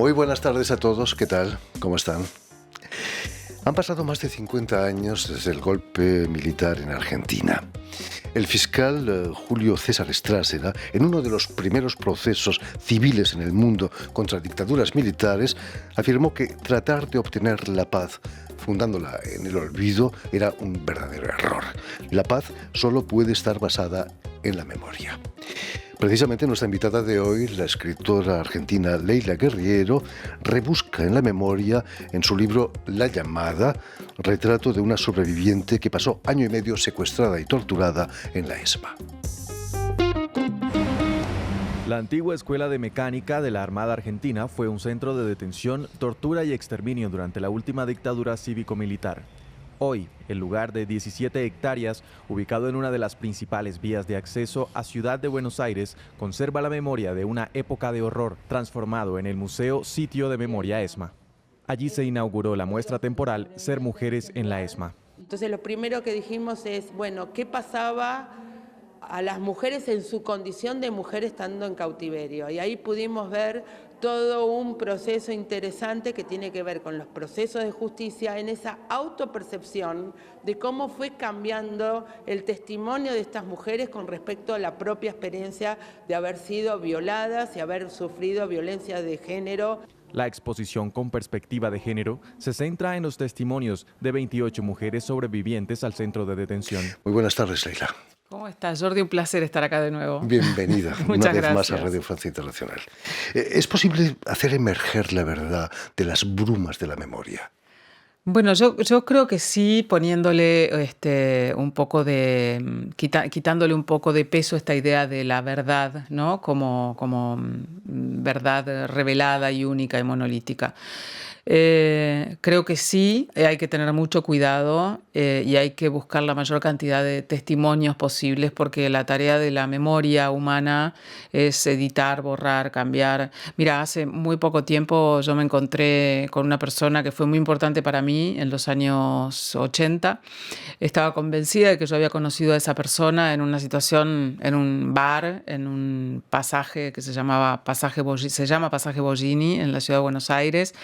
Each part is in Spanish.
Muy buenas tardes a todos, ¿qué tal? ¿Cómo están? Han pasado más de 50 años desde el golpe militar en Argentina. El fiscal Julio César Strássera, en uno de los primeros procesos civiles en el mundo contra dictaduras militares, afirmó que tratar de obtener la paz fundándola en el olvido era un verdadero error. La paz solo puede estar basada en la memoria. Precisamente nuestra invitada de hoy, la escritora argentina Leila Guerriero, rebusca en la memoria en su libro La llamada, retrato de una sobreviviente que pasó año y medio secuestrada y torturada en la ESMA. La antigua Escuela de Mecánica de la Armada Argentina fue un centro de detención, tortura y exterminio durante la última dictadura cívico-militar. Hoy, el lugar de 17 hectáreas, ubicado en una de las principales vías de acceso a Ciudad de Buenos Aires, conserva la memoria de una época de horror, transformado en el Museo Sitio de Memoria ESMA. Allí se inauguró la muestra temporal Ser Mujeres en la ESMA. Entonces lo primero que dijimos es, bueno, ¿qué pasaba a las mujeres en su condición de mujer estando en cautiverio? Y ahí pudimos ver todo un proceso interesante que tiene que ver con los procesos de justicia en esa autopercepción de cómo fue cambiando el testimonio de estas mujeres con respecto a la propia experiencia de haber sido violadas y haber sufrido violencia de género. La exposición con perspectiva de género se centra en los testimonios de 28 mujeres sobrevivientes al centro de detención. Muy buenas tardes, Leila. ¿Cómo estás, Jordi? Un placer estar acá de nuevo. Bienvenida Muchas una vez más a gracias. Radio Francia Internacional. ¿Es posible hacer emerger la verdad de las brumas de la memoria? Bueno, yo creo que sí, poniéndole un poco de, quitándole un poco de peso a esta idea de la verdad, ¿no? Como verdad revelada y única y monolítica. Creo que sí, hay que tener mucho cuidado y hay que buscar la mayor cantidad de testimonios posibles porque la tarea de la memoria humana es editar, borrar, cambiar. Mira, hace muy poco tiempo yo me encontré con una persona que fue muy importante para mí en los años 80. Estaba convencida de que yo había conocido a esa persona en una situación, en un bar, en un pasaje que se llama Pasaje Boggini en la ciudad de Buenos Aires.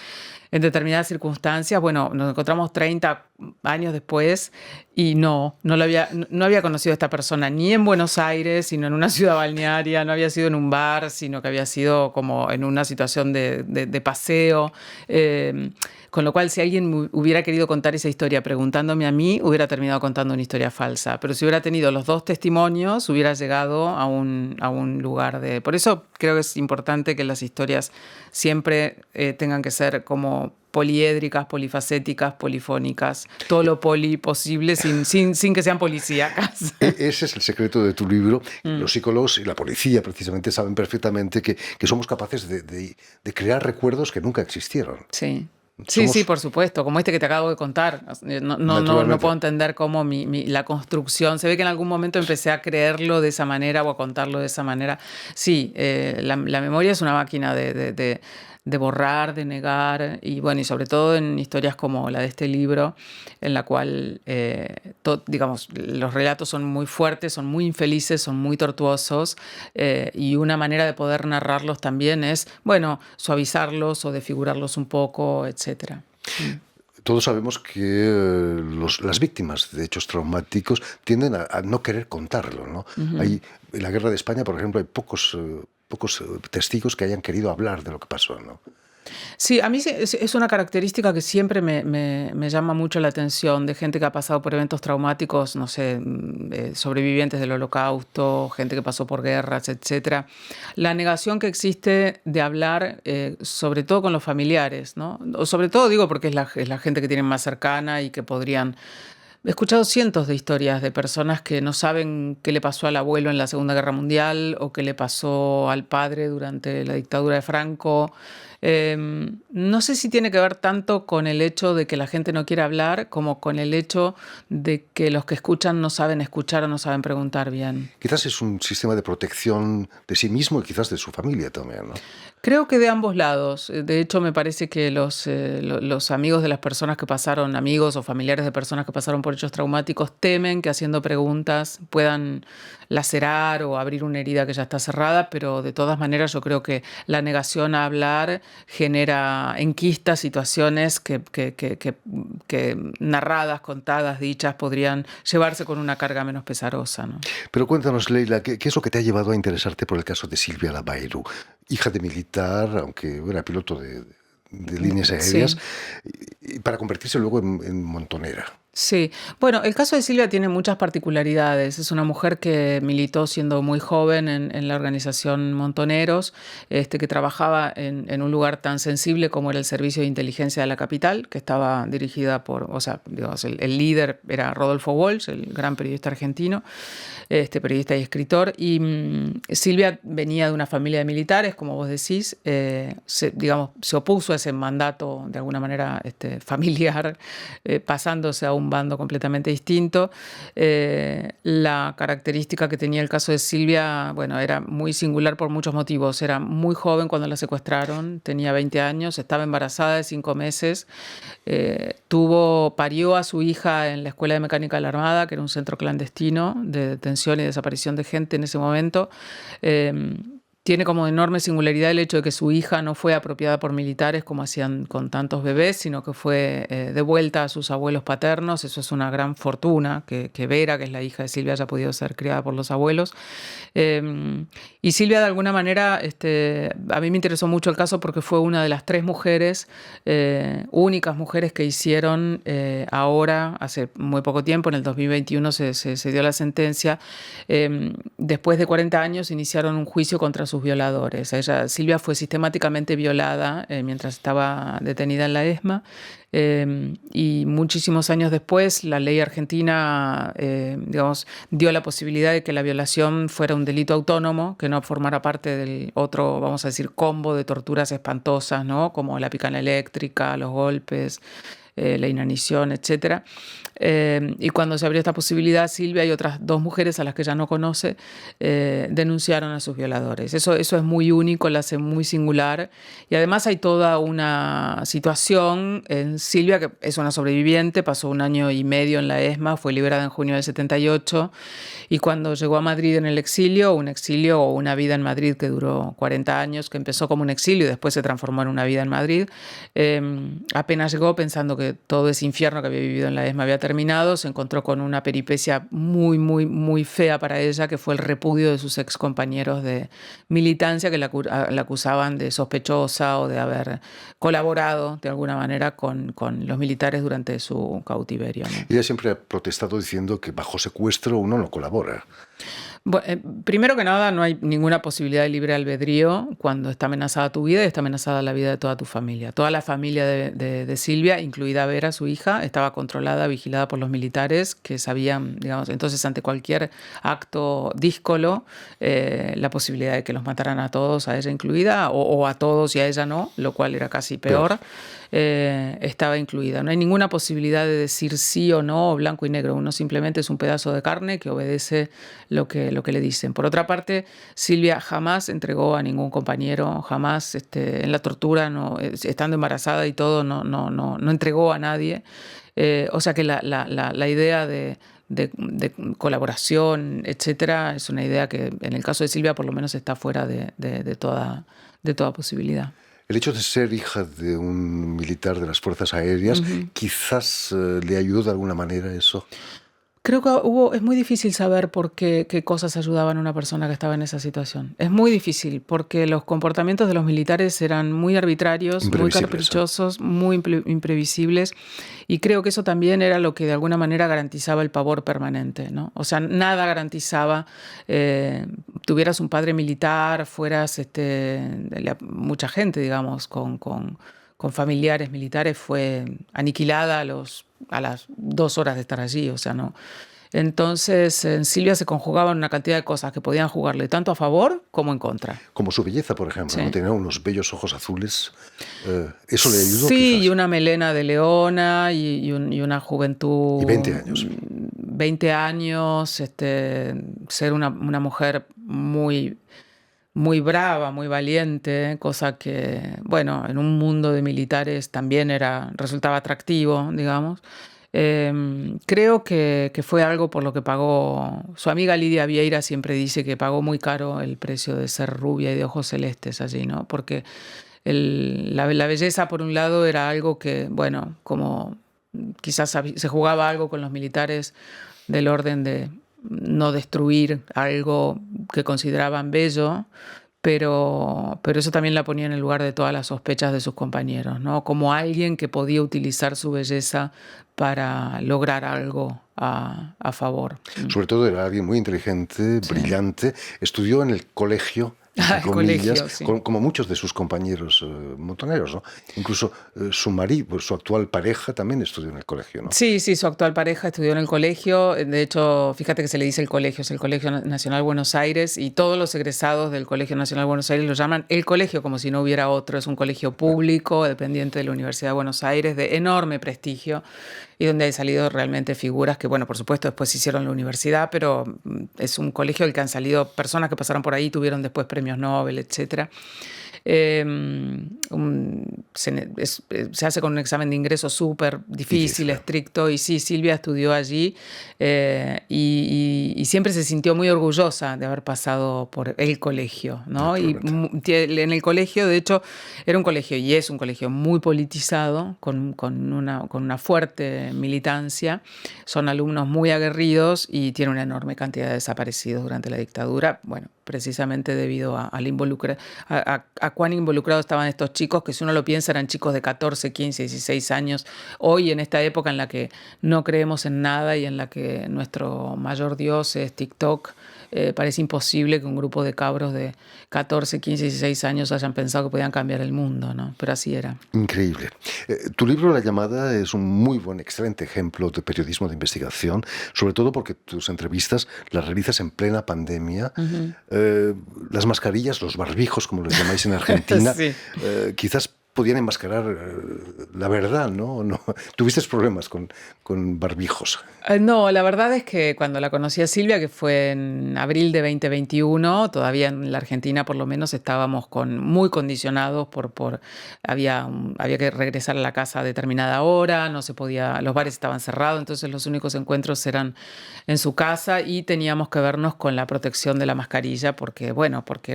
En determinadas circunstancias, bueno, nos encontramos 30 años después y no había conocido a esta persona ni en Buenos Aires, sino en una ciudad balnearia, no había sido en un bar, sino que había sido como en una situación de paseo. Con lo cual, si alguien hubiera querido contar esa historia preguntándome a mí, hubiera terminado contando una historia falsa. Pero si hubiera tenido los dos testimonios, hubiera llegado a un lugar de... Por eso creo que es importante que las historias siempre tengan que ser como poliédricas, polifacéticas, polifónicas, todo lo poli posible sin que sean policíacas. Ese es el secreto de tu libro. Los psicólogos y la policía precisamente saben perfectamente que somos capaces de crear recuerdos que nunca existieron. Sí. Sí, por supuesto, como este que te acabo de contar. No puedo entender cómo la construcción, se ve que en algún momento empecé a creerlo de esa manera o a contarlo de esa manera. Sí, la memoria es una máquina de borrar, de negar, y bueno, y sobre todo en historias como la de este libro, en la cual, digamos, los relatos son muy fuertes, son muy infelices, son muy tortuosos, y una manera de poder narrarlos también es, bueno, suavizarlos o desfigurarlos un poco, etcétera. Todos sabemos que las víctimas de hechos traumáticos tienden a no querer contarlo, ¿no? Uh-huh. En la Guerra de España, por ejemplo, hay pocos testigos que hayan querido hablar de lo que pasó, ¿no? Sí, a mí es una característica que siempre me llama mucho la atención de gente que ha pasado por eventos traumáticos, no sé, sobrevivientes del Holocausto, gente que pasó por guerras, etc. La negación que existe de hablar, sobre todo con los familiares, ¿no? O sobre todo digo porque es la gente que tienen más cercana y que podrían... He escuchado cientos de historias de personas que no saben qué le pasó al abuelo en la Segunda Guerra Mundial o qué le pasó al padre durante la dictadura de Franco. No sé si tiene que ver tanto con el hecho de que la gente no quiere hablar como con el hecho de que los que escuchan no saben escuchar o no saben preguntar bien. Quizás es un sistema de protección de sí mismo y quizás de su familia también, ¿no? Creo que de ambos lados. De hecho, me parece que los amigos de las personas que pasaron, amigos o familiares de personas que pasaron por hechos traumáticos temen que haciendo preguntas puedan lacerar o abrir una herida que ya está cerrada, pero de todas maneras yo creo que la negación a hablar genera enquistas, situaciones que narradas, contadas, dichas, podrían llevarse con una carga menos pesarosa, ¿no? Pero cuéntanos, Leila, ¿qué es lo que te ha llevado a interesarte por el caso de Silvia Labairú, hija de militar, aunque era piloto de líneas aéreas, Sí. y para convertirse luego en montonera? Sí, bueno, el caso de Silvia tiene muchas particularidades. Es una mujer que militó siendo muy joven en la organización Montoneros, que trabajaba en un lugar tan sensible como era el Servicio de Inteligencia de la Capital, que estaba dirigida por, o sea, digamos, el líder era Rodolfo Walsh, el gran periodista argentino, periodista y escritor. Y Silvia venía de una familia de militares, como vos decís, digamos, se opuso a ese mandato de alguna manera familiar, pasándose a un bando completamente distinto. La característica que tenía el caso de Silvia, bueno, era muy singular por muchos motivos. Era muy joven cuando la secuestraron, tenía 20 años, estaba embarazada de 5 meses, parió a su hija en la Escuela de Mecánica de la Armada, que era un centro clandestino de detención y desaparición de gente en ese momento. Tiene como enorme singularidad el hecho de que su hija no fue apropiada por militares como hacían con tantos bebés, sino que fue devuelta a sus abuelos paternos. Eso es una gran fortuna, que Vera, que es la hija de Silvia, haya podido ser criada por los abuelos. Y Silvia, de alguna manera, a mí me interesó mucho el caso porque fue una de las 3 mujeres, únicas mujeres que hicieron ahora, hace muy poco tiempo, en el 2021 se dio la sentencia. Después de 40 años iniciaron un juicio contra sus violadores. Silvia fue sistemáticamente violada mientras estaba detenida en la ESMA. Y muchísimos años después la ley argentina digamos, dio la posibilidad de que la violación fuera un delito autónomo, que no formara parte del otro, vamos a decir, combo de torturas espantosas, ¿no? Como la picana eléctrica, los golpes, la inanición, etc. Y cuando se abrió esta posibilidad, Silvia y otras 2 mujeres a las que ella no conoce denunciaron a sus violadores. Eso es muy único, la hace muy singular. Y además hay toda una situación en Silvia, que es una sobreviviente, pasó 1 año y medio en la ESMA, fue liberada en junio del 78, y cuando llegó a Madrid en el exilio, un exilio o una vida en Madrid que duró 40 años, que empezó como un exilio y después se transformó en una vida en Madrid, apenas llegó pensando que todo ese infierno que había vivido en la ESMA había terminado, se encontró con una peripecia muy, muy, muy fea para ella, que fue el repudio de sus excompañeros de militancia que la acusaban de sospechosa o de haber colaborado de alguna manera con los militares durante su cautiverio, ¿no? Ella siempre ha protestado diciendo que bajo secuestro uno no colabora. Bueno, primero que nada, no hay ninguna posibilidad de libre albedrío cuando está amenazada tu vida y está amenazada la vida de toda tu familia. Toda la familia de Silvia, incluida Vera, su hija, estaba controlada, vigilada por los militares que sabían, digamos, entonces ante cualquier acto díscolo, la posibilidad de que los mataran a todos, a ella incluida, o a todos y a ella no, lo cual era casi peor. Estaba incluida. No hay ninguna posibilidad de decir sí o no, o blanco y negro. Uno simplemente es un pedazo de carne que obedece lo que le dicen. Por otra parte, Silvia jamás entregó a ningún compañero, jamás en la tortura, no, estando embarazada y todo, no entregó a nadie. O sea que la idea de colaboración, etcétera, es una idea que en el caso de Silvia por lo menos está fuera de toda posibilidad. El hecho de ser hija de un militar de las Fuerzas Aéreas, quizás le ayudó de alguna manera eso. Creo que es muy difícil saber por qué cosas ayudaban a una persona que estaba en esa situación. Es muy difícil porque los comportamientos de los militares eran muy arbitrarios, muy caprichosos, muy imprevisibles, y creo que eso también era lo que de alguna manera garantizaba el pavor permanente, ¿no? O sea, nada garantizaba, tuvieras un padre militar, fueras mucha gente, digamos, con familiares militares fue aniquilada a las 2 horas de estar allí, o sea, no. Entonces, en Silvia se conjugaban una cantidad de cosas que podían jugarle tanto a favor como en contra. Como su belleza, por ejemplo, Sí. ¿no? Tenía unos bellos ojos azules. ¿Eso le ayudó? Sí, quizás? y una melena de leona y una juventud... Y 20 años. 20 años, ser una mujer muy... muy brava, muy valiente, cosa que, bueno, en un mundo de militares también resultaba atractivo, digamos. Creo que fue algo por lo que pagó. Su amiga Lidia Vieira siempre dice que pagó muy caro el precio de ser rubia y de ojos celestes allí, ¿no? Porque la belleza, por un lado, era algo que, bueno, como quizás se jugaba algo con los militares del orden de no destruir algo que consideraban bello, pero eso también la ponía en el lugar de todas las sospechas de sus compañeros, ¿no? Como alguien que podía utilizar su belleza para lograr algo a favor. Sobre todo era alguien muy inteligente, Sí. brillante, estudió en el colegio, entre El comillas, colegio, sí. como muchos de sus compañeros montoneros, ¿no? Incluso su marido, su actual pareja, también estudió en el colegio, ¿no? Sí, su actual pareja estudió en el colegio. De hecho, fíjate que se le dice el colegio, es el Colegio Nacional Buenos Aires, y todos los egresados del Colegio Nacional Buenos Aires lo llaman el colegio, como si no hubiera otro. Es un colegio público, dependiente de la Universidad de Buenos Aires, de enorme prestigio, y donde han salido realmente figuras que, bueno, por supuesto, después hicieron la universidad, pero es un colegio del que han salido personas que pasaron por ahí, tuvieron después premios Nobel, etcétera. Se hace con un examen de ingreso súper difícil, estricto, y sí, Silvia estudió allí y siempre se sintió muy orgullosa de haber pasado por el colegio, ¿no? Y en el colegio, de hecho, era un colegio y es un colegio muy politizado, con una fuerte militancia. Son alumnos muy aguerridos y tiene una enorme cantidad de desaparecidos durante la dictadura, bueno, precisamente debido a cuán involucrados estaban estos chicos, que si uno lo piensa eran chicos de 14, 15, 16 años. Hoy, en esta época en la que no creemos en nada y en la que nuestro mayor dios es TikTok, parece imposible que un grupo de cabros de 14, 15, 16 años hayan pensado que podían cambiar el mundo, ¿no? Pero así era. Increíble. Tu libro La llamada es un muy buen, excelente ejemplo de periodismo de investigación, sobre todo porque tus entrevistas las realizas en plena pandemia. Las mascarillas, los barbijos, como los llamáis en Argentina, Sí. Quizás podían enmascarar la verdad, ¿no? ¿No? ¿Tuviste problemas con barbijos? No, la verdad es que cuando la conocí a Silvia, que fue en abril de 2021, todavía en la Argentina por lo menos estábamos muy condicionados había que regresar a la casa a determinada hora, no se podía, los bares estaban cerrados, entonces los únicos encuentros eran en su casa y teníamos que vernos con la protección de la mascarilla porque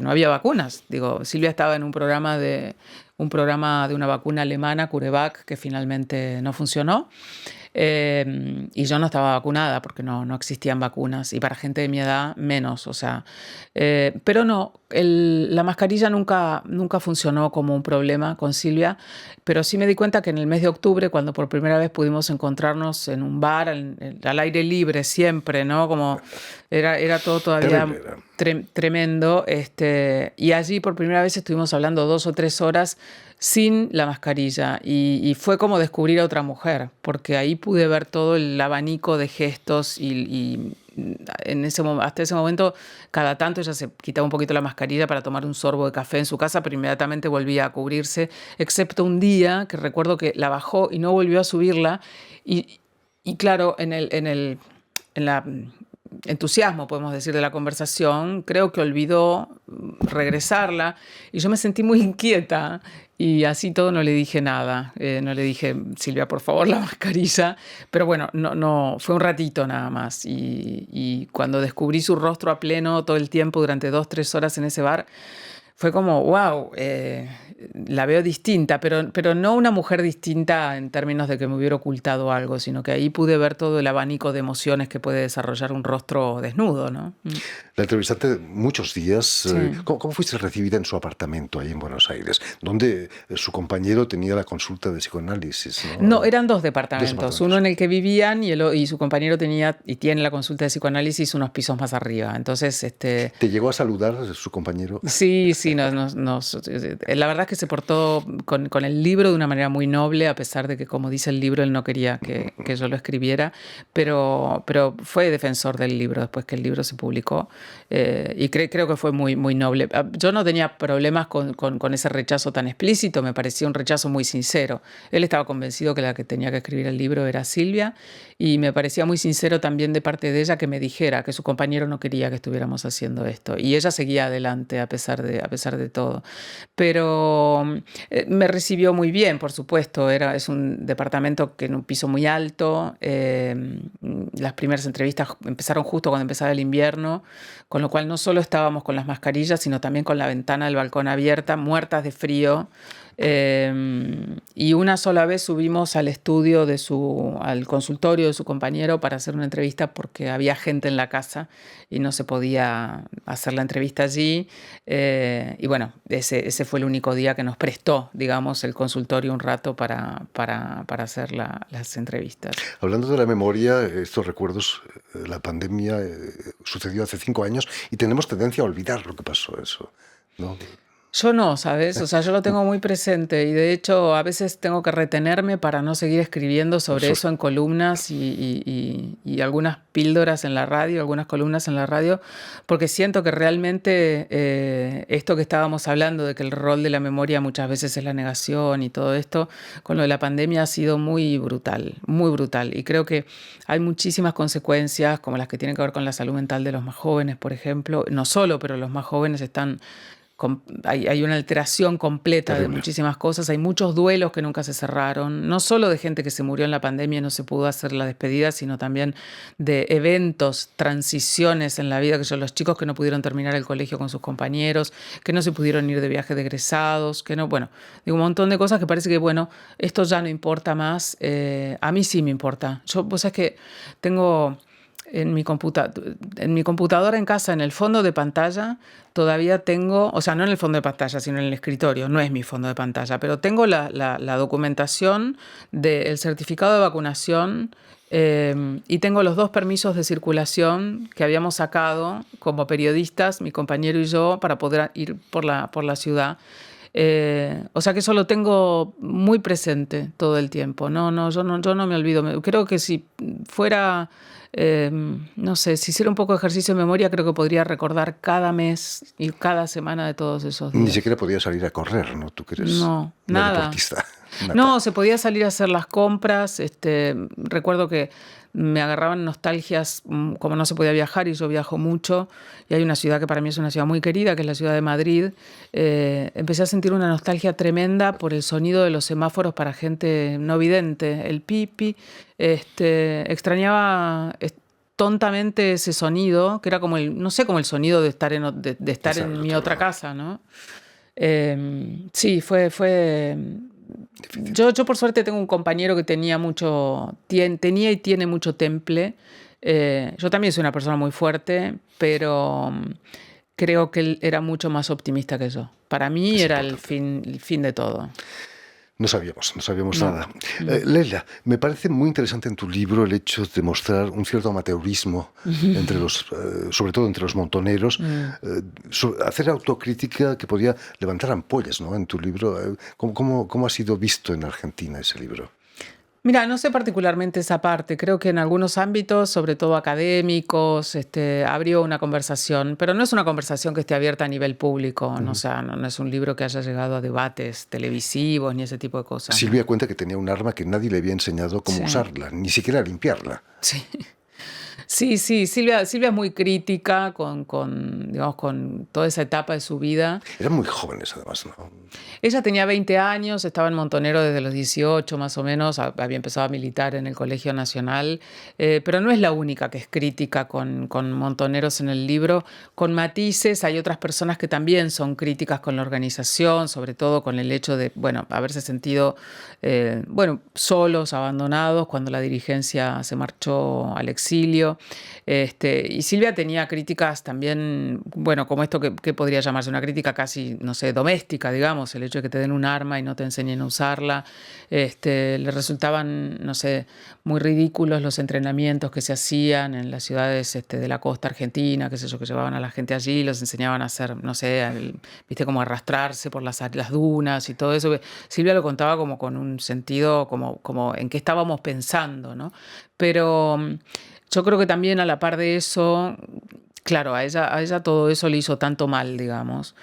no había vacunas. Digo, Silvia estaba en un programa de una vacuna alemana, CureVac, que finalmente no funcionó. Y yo no estaba vacunada porque no existían vacunas, y para gente de mi edad menos, o sea, pero no, la mascarilla nunca funcionó como un problema con Silvia, pero sí me di cuenta que en el mes de octubre, cuando por primera vez pudimos encontrarnos en un bar al aire libre siempre, ¿no? Como era todo todavía tremendo, y allí por primera vez estuvimos hablando 2 o 3 horas sin la mascarilla, y fue como descubrir a otra mujer, porque ahí pude ver todo el abanico de gestos y hasta ese momento cada tanto ella se quitaba un poquito la mascarilla para tomar un sorbo de café en su casa, pero inmediatamente volvía a cubrirse, excepto un día que recuerdo que la bajó y no volvió a subirla, y claro, en la entusiasmo, podemos decir, de la conversación, creo que olvidó regresarla y yo me sentí muy inquieta y así todo no le dije nada. No le dije, Silvia, por favor, la mascarilla. Pero bueno, no, fue un ratito nada más. Y cuando descubrí su rostro a pleno todo el tiempo durante 2, 3 horas en ese bar, fue como, wow, la veo distinta, pero no una mujer distinta en términos de que me hubiera ocultado algo, sino que ahí pude ver todo el abanico de emociones que puede desarrollar un rostro desnudo, ¿no? La entrevistaste muchos días. Sí. ¿Cómo fuiste recibida en su apartamento ahí en Buenos Aires, donde su compañero tenía la consulta de psicoanálisis? No, eran 2 departamentos. Uno en el que vivían y su compañero tenía y tiene la consulta de psicoanálisis unos pisos más arriba. Entonces, ¿Te llegó a saludar su compañero? Sí, la verdad es que se portó con el libro de una manera muy noble, a pesar de que, como dice el libro, él no quería que yo lo escribiera, pero fue defensor del libro después que el libro se publicó, y creo que fue muy, muy noble. Yo no tenía problemas con ese rechazo tan explícito, me parecía un rechazo muy sincero. Él estaba convencido que la que tenía que escribir el libro era Silvia, y me parecía muy sincero también de parte de ella que me dijera que su compañero no quería que estuviéramos haciendo esto, y ella seguía adelante a pesar pesar de todo. Pero me recibió muy bien, por supuesto. Es un departamento que en un piso muy alto. Las primeras entrevistas empezaron justo cuando empezaba el invierno, con lo cual no solo estábamos con las mascarillas, sino también con la ventana del balcón abierta, muertas de frío. Y una sola vez subimos al estudio al consultorio de su compañero para hacer una entrevista porque había gente en la casa y no se podía hacer la entrevista allí. Y bueno, ese fue el único día que nos prestó, digamos, el consultorio un rato para hacer las entrevistas. Hablando de la memoria, estos recuerdos, la pandemia sucedió hace 5 años y tenemos tendencia a olvidar lo que pasó eso, ¿no? Yo no, ¿sabes? O sea, yo lo tengo muy presente y de hecho a veces tengo que retenerme para no seguir escribiendo sobre eso en columnas y algunas píldoras en la radio, algunas columnas en la radio, porque siento que realmente esto que estábamos hablando de que el rol de la memoria muchas veces es la negación y todo esto, con lo de la pandemia ha sido muy brutal, muy brutal. Y creo que hay muchísimas consecuencias, como las que tienen que ver con la salud mental de los más jóvenes, por ejemplo. No solo, pero los más jóvenes están... Hay una alteración completa de muchísimas cosas, hay muchos duelos que nunca se cerraron, no solo de gente que se murió en la pandemia y no se pudo hacer la despedida, sino también de eventos, transiciones en la vida, que son los chicos que no pudieron terminar el colegio con sus compañeros, que no se pudieron ir de viaje de egresados, que no, bueno, digo, un montón de cosas que parece que, bueno, esto ya no importa más. A mí sí me importa. Vos sabés que tengo... En mi computadora en casa, en el fondo de pantalla, todavía tengo, o sea, no en el fondo de pantalla, sino en el escritorio, no es mi fondo de pantalla, pero tengo la documentación del certificado de vacunación y tengo los 2 permisos de circulación que habíamos sacado como periodistas, mi compañero y yo, para poder ir por la ciudad. O sea que eso lo tengo muy presente todo el tiempo. Yo no me olvido. Creo que si fuera... no sé, si hiciera un poco de ejercicio de memoria, creo que podría recordar cada mes y cada semana de todos esos días. Ni siquiera podía salir a correr, ¿no? Tú que eres una deportista. No, se podía salir a hacer las compras. Recuerdo que me agarraban nostalgias, como no se podía viajar y yo viajo mucho, y hay una ciudad que para mí es una ciudad muy querida, que es la ciudad de Madrid. Empecé a sentir una nostalgia tremenda por el sonido de los semáforos para gente no vidente, el pipi. Extrañaba tontamente ese sonido, que era como no sé, como el sonido de estar en mi otra casa, ¿no? Sí, fue yo por suerte tengo un compañero que tenía y tiene mucho temple. Yo también soy una persona muy fuerte, pero creo que él era mucho más optimista que yo. Para mí era el fin de todo. No sabíamos nada. Leila, me parece muy interesante en tu libro el hecho de mostrar un cierto amateurismo sobre todo entre los montoneros, hacer autocrítica que podía levantar ampollas, ¿no? En tu libro, ¿cómo ha sido visto en Argentina ese libro? Mira, no sé particularmente esa parte. Creo que en algunos ámbitos, sobre todo académicos, abrió una conversación, pero no es una conversación que esté abierta a nivel público. ¿No? O sea, no es un libro que haya llegado a debates televisivos ni ese tipo de cosas. Silvia cuenta que tenía un arma que nadie le había enseñado cómo usarla, ni siquiera a limpiarla. Sí. Sí, Silvia es muy crítica con toda esa etapa de su vida. Eran muy jóvenes, además, ¿no? Ella tenía 20 años, estaba en Montonero desde los 18 más o menos, había empezado a militar en el Colegio Nacional, pero no es la única que es crítica con Montoneros en el libro. Con matices, hay otras personas que también son críticas con la organización, sobre todo con el hecho de, haberse sentido, solos, abandonados, cuando la dirigencia se marchó al exilio. Y Silvia tenía críticas también, como esto que podría llamarse una crítica casi, no sé, doméstica, digamos, el hecho de que te den un arma y no te enseñen a usarla. Le resultaban, no sé, muy ridículos los entrenamientos que se hacían en las ciudades de la costa argentina, qué sé yo, que llevaban a la gente allí, los enseñaban a hacer, no sé, viste, como arrastrarse por las dunas y todo eso. Silvia lo contaba como con un sentido, como en qué estábamos pensando, ¿no? Pero yo creo que también a la par de eso, claro, a ella todo eso le hizo tanto mal, digamos.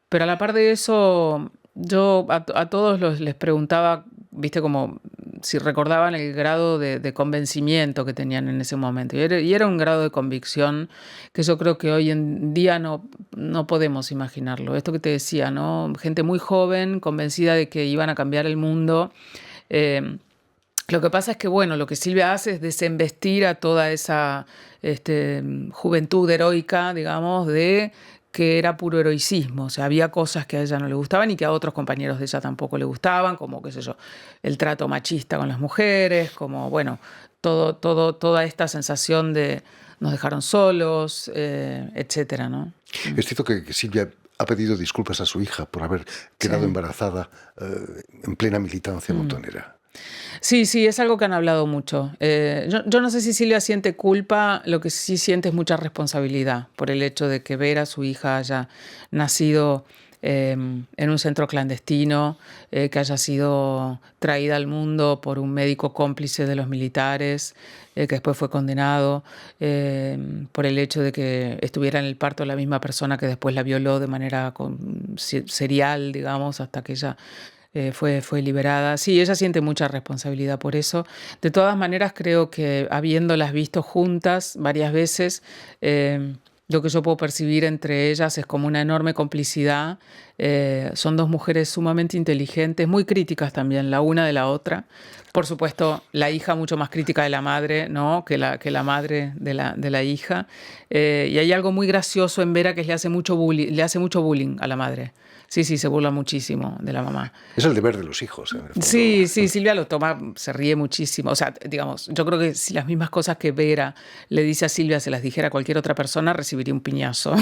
Pero a la par de eso, yo a todos les preguntaba, viste, como si recordaban el grado de convencimiento que tenían en ese momento. Y era un grado de convicción que yo creo que hoy en día no podemos imaginarlo. Esto que te decía, ¿no? Gente muy joven, convencida de que iban a cambiar el mundo. Lo que pasa es que, bueno, lo que Silvia hace es desembestir a toda esa juventud heroica, digamos, de que era puro heroicismo. O sea, había cosas que a ella no le gustaban y que a otros compañeros de ella tampoco le gustaban, como, qué sé yo, el trato machista con las mujeres, como, bueno, toda esta sensación de nos dejaron solos, etcétera, ¿no? Es cierto que Silvia ha pedido disculpas a su hija por haber quedado embarazada en plena militancia montonera. Sí, es algo que han hablado mucho. Yo no sé si Silvia siente culpa, lo que sí siente es mucha responsabilidad por el hecho de que ver a su hija haya nacido en un centro clandestino, que haya sido traída al mundo por un médico cómplice de los militares, que después fue condenado, por el hecho de que estuviera en el parto la misma persona que después la violó de manera serial, digamos, hasta que ella fue liberada. Sí, ella siente mucha responsabilidad por eso. De todas maneras, creo que habiéndolas visto juntas varias veces, lo que yo puedo percibir entre ellas es como una enorme complicidad. Son dos mujeres sumamente inteligentes, muy críticas también, la una de la otra. Por supuesto, la hija mucho más crítica de la madre, ¿no? que la madre de la hija. Y hay algo muy gracioso en Vera, que le hace mucho bullying a la madre. Sí, se burla muchísimo de la mamá. Es el deber de los hijos. En el fondo. Sí, Silvia lo toma, se ríe muchísimo. O sea, digamos, yo creo que si las mismas cosas que Vera le dice a Silvia se las dijera a cualquier otra persona, recibiría un piñazo.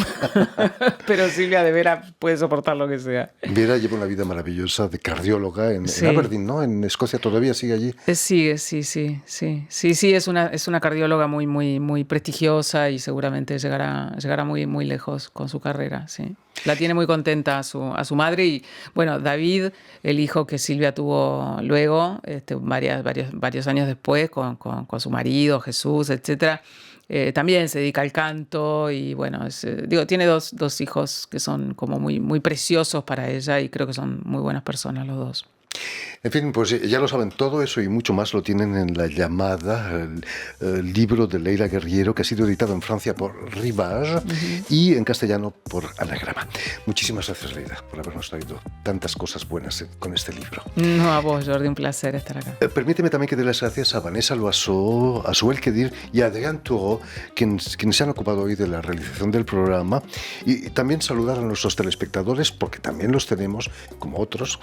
Pero Silvia de Vera puede soportar lo que sea. Vera lleva una vida maravillosa de cardióloga en Aberdeen, ¿no? En Escocia todavía sigue allí. Sigue, sí. Es una cardióloga muy prestigiosa y seguramente llegará muy lejos con su carrera, sí. La tiene muy contenta a su madre y, bueno, David, el hijo que Silvia tuvo luego, varios años después, con su marido, Jesús, etcétera, también se dedica al canto y, bueno, tiene dos hijos que son como muy preciosos para ella y creo que son muy buenas personas los dos. En fin, pues ya lo saben, todo eso y mucho más lo tienen en La llamada, el libro de Leila Guerriero, que ha sido editado en Francia por Rivage y en castellano por Anagrama. Muchísimas gracias, Leila, por habernos traído tantas cosas buenas con este libro. No, a vos, Jordi, un placer estar acá. Permíteme también que dé las gracias a Vanessa Loiseau, a Suel Kedir y a Adrián Toureau, quienes se han ocupado hoy de la realización del programa, y también saludar a nuestros telespectadores, porque también los tenemos, como otros,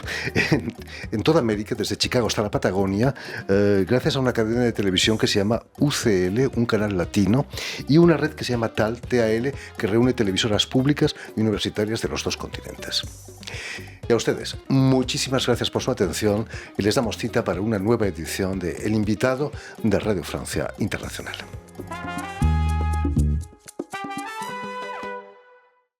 en toda América, desde Chicago hasta la Patagonia, gracias a una cadena de televisión que se llama UCL, un canal latino, y una red que se llama TAL, que reúne televisoras públicas y universitarias de los dos continentes. Y a ustedes, muchísimas gracias por su atención y les damos cita para una nueva edición de El Invitado de Radio Francia Internacional.